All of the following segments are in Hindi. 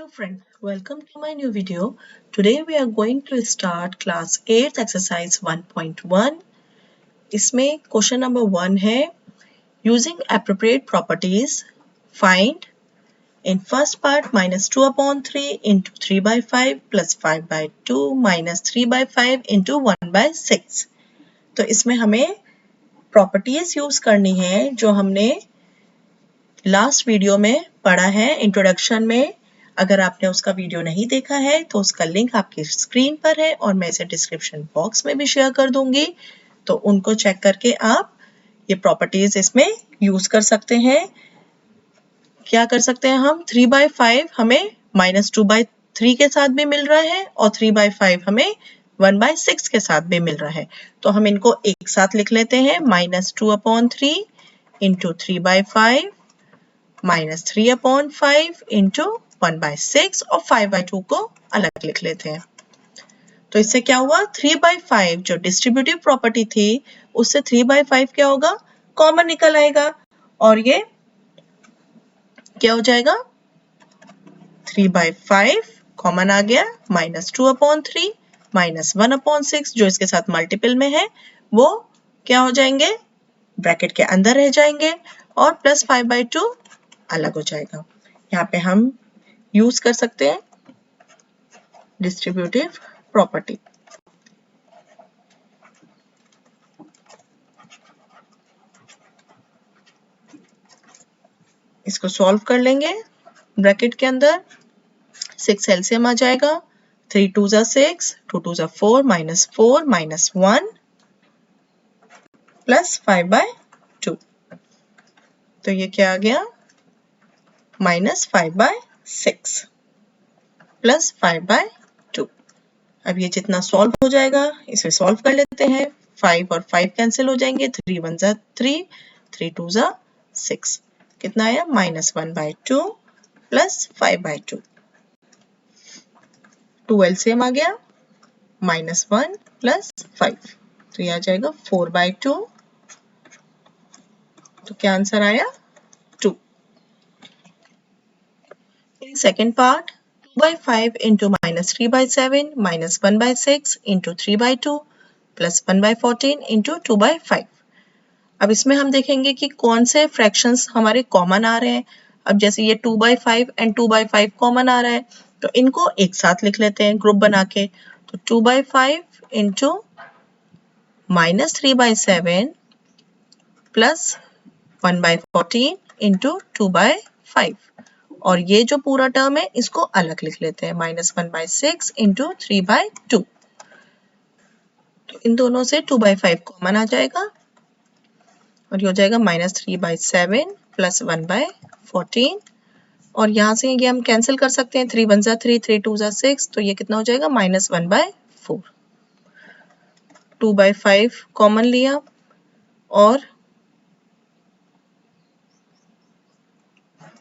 Hello friend, welcome to my new video. Today we are going to start class 8th exercise 1.1. इसमें क्वेश्चन नंबर 1 है using appropriate properties find in first part minus 2 upon 3 into 3 by 5 plus 5 by 2 minus 3 by 5 into 1 by 6. तो इसमें हमें properties यूज करनी है जो हमने लास्ट वीडियो में पढ़ा है इंट्रोडक्शन में। अगर आपने उसका वीडियो नहीं देखा है तो उसका लिंक आपकी स्क्रीन पर है और मैं इसे डिस्क्रिप्शन बॉक्स में भी शेयर कर दूंगी, तो उनको चेक करके आप ये प्रॉपर्टीज इसमें यूज कर सकते हैं। क्या कर सकते हैं हम, 3/5 हमें -2/3 के साथ भी मिल रहा है और 3/5 हमें 1/6 के साथ भी मिल रहा है, तो हम इनको एक साथ लिख लेते हैं। -2/3 इंटू 3/5 -3/5 इंटू 1/6 और 5/2 को अलग लिख लेते हैं। तो इससे क्या हुआ, 3/5 जो डिस्ट्रीब्यूटिव प्रॉपर्टी थी उससे 3/5 क्या होगा, कॉमन निकल आएगा और ये क्या हो जाएगा, 3/5 कॉमन आ गया, -2/3 -1/6 जो इसके साथ मल्टीपल में है वो क्या हो जाएंगे, ब्रैकेट के अंदर रह जाएंगे और प्लस 5/2 अलग हो जाएगा। यहाँ पे हम यूज कर सकते हैं डिस्ट्रीब्यूटिव प्रॉपर्टी। इसको सॉल्व कर लेंगे, ब्रैकेट के अंदर 6 एलसीएम आ जाएगा, 3 2 6, 2 2 4 -4 -1 प्लस 5/2, तो ये क्या आ गया, -5/6 प्लस 5/2। अब ये जितना सॉल्व हो जाएगा इसे सॉल्व कर लेते हैं। 5 और 5 कैंसिल हो जाएंगे, 3 1 3, 3 2 6, कितना आया, -1/2 प्लस 5/2। 2 एलसीएम आ गया, -1 प्लस 5, तो ये आ जाएगा 4/2। तो क्या आंसर आया, 2। Second part 2/5 into -3/7 -1/6 into 3/2 plus 1/14 into 2/5। अब इसमें हम देखेंगे कि कौन से फ्रैक्शंस हमारे कॉमन आ रहे हैं। अब जैसे ये 2/5 एंड 2/5 कॉमन आ रहा है तो इनको एक साथ लिख लेते हैं ग्रुप बना के। तो 2/5 into -3/7 plus 1/14 into 2/5, और ये जो पूरा टर्म है इसको अलग लिख लेते हैं, -1/6 इंटू 3/2। तो इन दोनों से 2/5 कॉमन आ जाएगा और ये हो जाएगा -3/7 प्लस 1/14, और यहाँ से ये हम कैंसिल कर सकते हैं, 3 1 3, 3 2 6, तो ये कितना हो जाएगा, -1/4। 2/5 कॉमन लिया और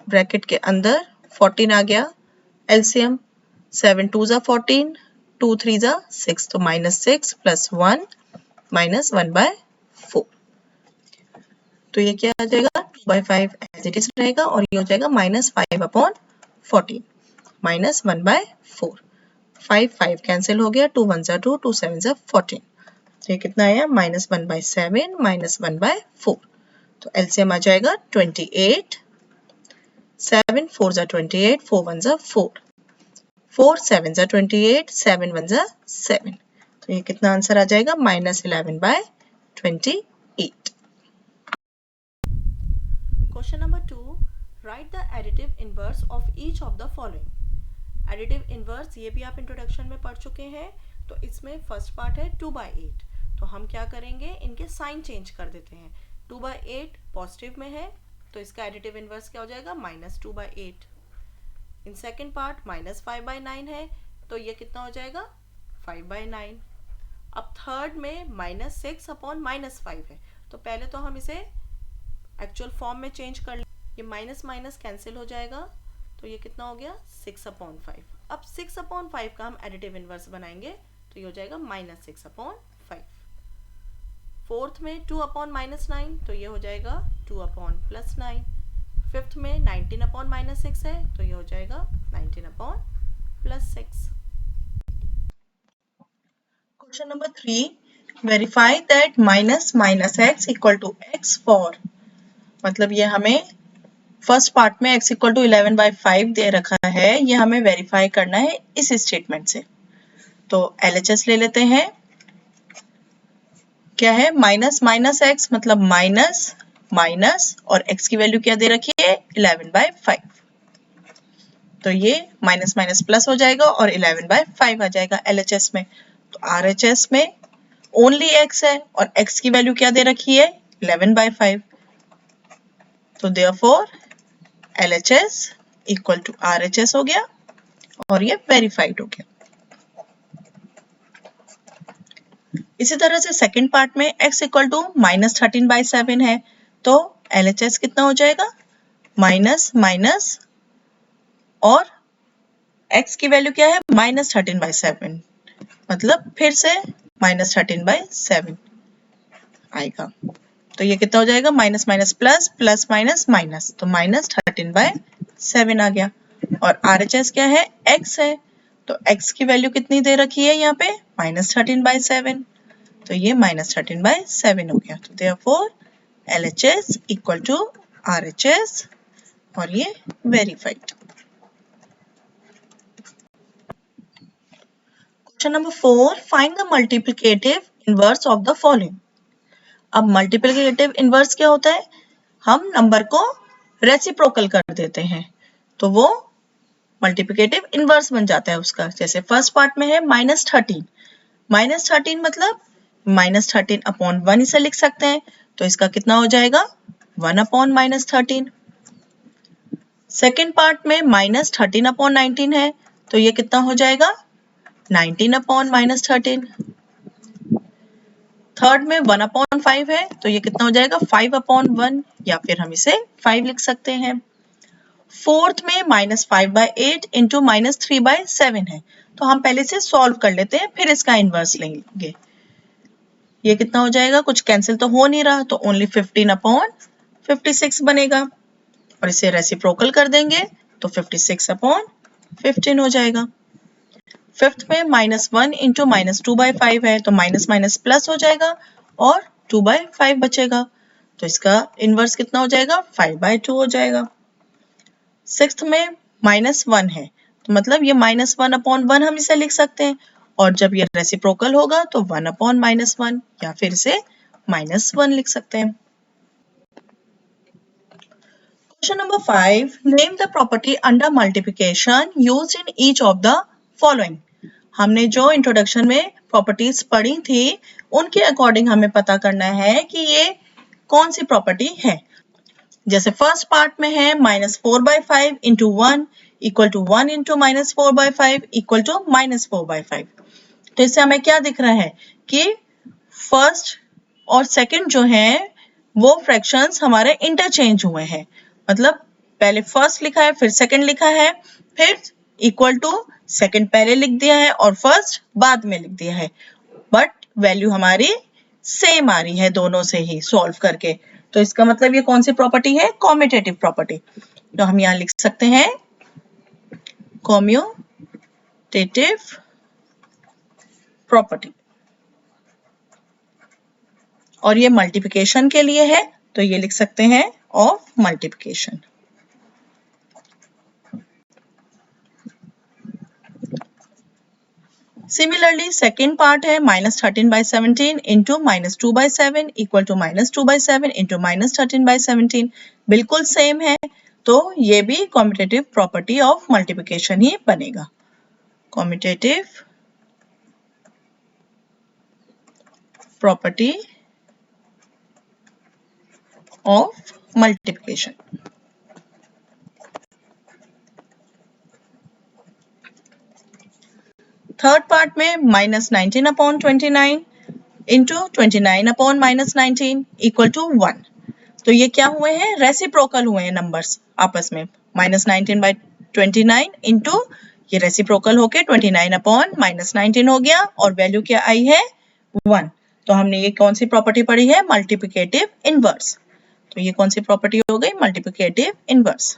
ब्रैकेट के अंदर 14 आ गया एलसीएम, 7 2 14, 2 3 6, तो -6 प्लस 1 -1/4। तो ये क्या आ जाएगा, 2/5 एज इट इज रहेगा और ये हो जाएगा -5/14 -1/4। 5 5 कैंसिल हो गया, 2 1 2, 2 7 14, तो ये कितना आया, -1/7 -1/4। तो एलसीएम आ जाएगा 28, 7 4 28, 4 1 4, 4 7 28, 7 1 7, तो ये कितना आंसर आ जाएगा, -11/28। Question number 2. Write the additive inverse of each of the following. Additive inverse ये भी आप इंट्रोडक्शन में पढ़ चुके हैं। तो इसमें फर्स्ट पार्ट है 2/8, तो हम क्या करेंगे, इनके साइन चेंज कर देते हैं। 2/8 पॉजिटिव में है तो इसका एडिटिव इनवर्स क्या हो जाएगा, -2/8। इन सेकेंड पार्ट -5/9 है तो ये कितना हो जाएगा, 5/9। अब थर्ड में -6 अपॉन -5 है, तो पहले तो हम इसे एक्चुअल फॉर्म में चेंज कर लें। ये माइनस माइनस कैंसिल हो जाएगा तो ये कितना हो गया, 6/5। अब 6/5 का हम एडिटिव इनवर्स बनाएंगे तो ये हो जाएगा -6/5। फोर्थ में 2/-9, तो ये हो जाएगा 2/+9। फिफ्थ में 19 अपॉन -6 है तो ये हो जाएगा 19 upon +6। Question number 3, verify that -x = x for, मतलब ये हमें फर्स्ट पार्ट में x = 11/5 दे रखा है, ये हमें वेरीफाई करना है इस स्टेटमेंट से। तो LHS ले लेते हैं। क्या है, -x मतलब माइनस माइनस और x की वैल्यू क्या दे रखी है 11/5, तो ये माइनस माइनस प्लस हो जाएगा और 11/5 आ जाएगा LHS में। तो RHS में ओनली x है और x की वैल्यू क्या दे रखी है 11/5, तो देयरफॉर LHS = RHS हो गया और ये वेरीफाइड हो गया। इसी तरह से सेकंड पार्ट में x = -13/7 है, तो LHS कितना हो जाएगा, माइनस माइनस और x की वैल्यू क्या है -13/7, मतलब फिर से -13/7 आएगा। तो ये कितना हो जाएगा, minus minus plus, plus minus minus, तो -13/7 आ गया। और RHS क्या है, x है, तो x की वैल्यू कितनी दे रखी है यहाँ पे -13/7, तो ये -13/7 हो गया। तो देयरफॉर LHS = RHS और ये verified. Question number 4, find the multiplicative inverse of the following. अब मल्टीप्लिकेटिव इनवर्स क्या होता है, हम नंबर को रेसिप्रोकल कर देते हैं तो वो मल्टीप्लिकेटिव इनवर्स बन जाता है उसका। जैसे फर्स्ट पार्ट में है -13, -13 मतलब -13 अपॉन 1 इसे लिख सकते हैं, तो इसका कितना हो जाएगा 1 अपॉन -13। सेकेंड पार्ट में -13 अपॉन 19 है, तो ये कितना हो जाएगा 19 अपॉन -13। थर्ड में 1 अपॉन 5 है, तो ये कितना हो जाएगा 5 अपॉन 1, या फिर हम इसे 5 लिख सकते हैं। फोर्थ में -5/8 इंटू -3/7 है, तो हम पहले से सॉल्व कर लेते हैं फिर इसका इनवर्स लेंगे। ये कितना हो जाएगा, कुछ कैंसिल तो हो नहीं रहा, तो ओनली 15 अपॉन 56 बनेगा और इसे रेसिप्रोकल कर देंगे तो 56 अपॉन 15 हो जाएगा। फिफ्थ में -1 इंटू -2/5 है, तो माइनस माइनस प्लस हो जाएगा और 2/5 बचेगा, तो इसका इनवर्स कितना हो जाएगा 5/2 हो जाएगा। सिक्स्थ में -1 है, तो मतलब ये -1 अपॉन 1 हम इसे लिख सकते हैं, और जब ये रेसिप्रोकल होगा तो 1 अपॉन -1 या फिर इसे -1 लिख सकते हैं। Question number 5, name the property under multiplication used in each of the following. हमने जो इंट्रोडक्शन में प्रॉपर्टीज पढ़ी थी उनके अकॉर्डिंग हमें पता करना है कि ये कौन सी प्रॉपर्टी है। जैसे फर्स्ट पार्ट में है -4/5 into 1 equal to 1 into -4/5 equal to -4/5, तो इससे हमें क्या दिख रहा है कि फर्स्ट और सेकंड जो है वो फ्रैक्शंस हमारे इंटरचेंज हुए हैं, मतलब पहले फर्स्ट लिखा है फिर सेकंड लिखा है, फिर इक्वल टू सेकंड पहले लिख दिया है और फर्स्ट बाद में लिख दिया है, बट वैल्यू हमारी सेम आ रही है दोनों से ही सॉल्व करके, तो इसका मतलब ये कौन सी प्रॉपर्टी है, कॉम्यूटेटिव प्रॉपर्टी। तो हम यहां लिख सकते हैं कॉम्यूटेटिव प्रॉपर्टी, और ये मल्टीप्लिकेशन के लिए है, तो ये लिख सकते हैं of multiplication. Similarly second part है -13/17 इंटू -2/7 इक्वल टू -2/7 इंटू -13/17, बिल्कुल सेम है, तो ये भी कॉम्यूटेटिव प्रॉपर्टी ऑफ मल्टीप्लिकेशन ही बनेगा। Commutative property of multiplication. Third part में -19 upon 29 into 29 upon -19 equal to 1, तो ये क्या हुए हैं, रेसिप्रोकल हुए हैं नंबर्स आपस में, -19/29 इंटू ये रेसिप्रोकल होके 29 अपॉन -19 हो गया और वैल्यू क्या आई है 1, तो हमने ये कौन सी प्रॉपर्टी पढ़ी है, मल्टीप्लिकेटिव इनवर्स। तो ये कौन सी प्रॉपर्टी हो गई? Multiplicative inverse.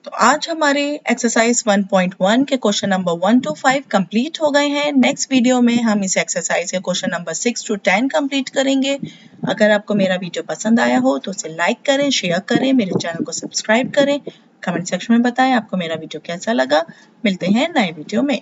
तो आज हमारे एक्सरसाइज 1.1 के क्वेश्चन नंबर 1 to 5 कंप्लीट हो गए हैं। नेक्स्ट वीडियो में हम इस एक्सरसाइज के क्वेश्चन नंबर 6 to 10 कंप्लीट करेंगे। अगर आपको मेरा वीडियो पसंद आया हो तो उसे लाइक करें, शेयर करें, मेरे चैनल को सब्सक्राइब करें, कमेंट सेक्शन में बताएं आपको मेरा वीडियो कैसा लगा। मिलते हैं नए वीडियो में।